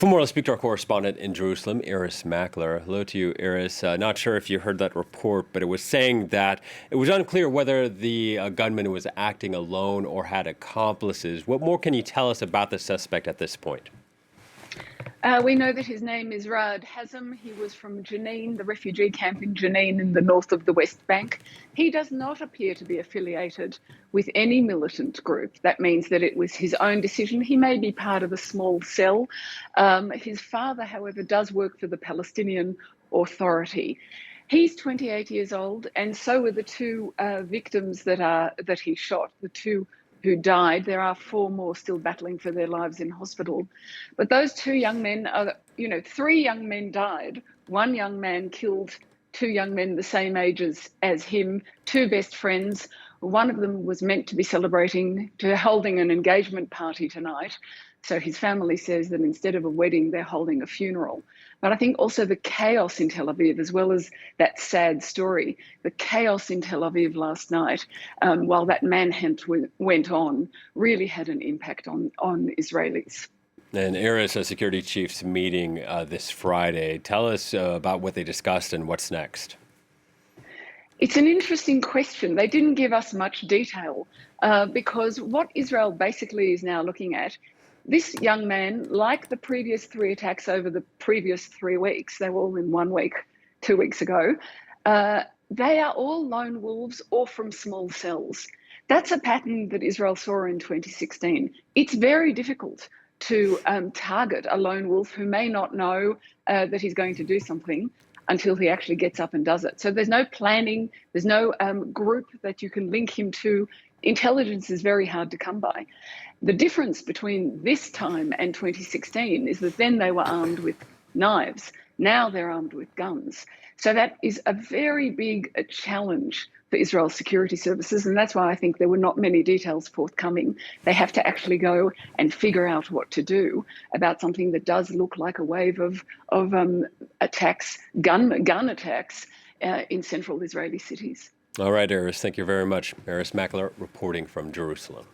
For more, let's speak to our correspondent in Jerusalem, Irris Makler. Hello to you, Irris. Not sure if you heard that report, but it was saying that it was unclear whether the gunman was acting alone or had accomplices. What more can you tell us about the suspect at this point? We know that his name is Raad Hazem. He was from Jenin, the refugee camp in Jenin in the north of the West Bank. He does not appear to be affiliated with any militant group. That means that it was his own decision. He may be part of a small cell. His father, however, does work for the Palestinian Authority. He's 28 years old, and so were the two victims that he shot, the two who died. There are four more still battling for their lives in hospital. But those two young men three young men died. One young man killed two young men the same age as him, two best friends. One of them was meant to be holding an engagement party tonight. So his family says that instead of a wedding, they're holding a funeral. But I think also the chaos in Tel Aviv, as well as that sad story, the chaos in Tel Aviv last night, while that manhunt went on, really had an impact on Israelis. And Irris, a security chief's meeting this Friday. Tell us about what they discussed and what's next. It's an interesting question. They didn't give us much detail because what Israel basically is now looking at, this young man, like the previous three attacks over the previous 3 weeks, they were all in 1 week, 2 weeks ago, they are all lone wolves or from small cells. That's a pattern that Israel saw in 2016. It's very difficult to target a lone wolf who may not know that he's going to do something until he actually gets up and does it. So there's no planning, there's no group that you can link him to. Intelligence is very hard to come by. The difference between this time and 2016 is that then they were armed with knives. Now they're armed with guns. So that is a very big challenge for Israel's security services, and that's why I think there were not many details forthcoming. They have to actually go and figure out what to do about something that does look like a wave of attacks, gun attacks in central Israeli cities. All right, Irris, thank you very much. Irris Makler reporting from Jerusalem.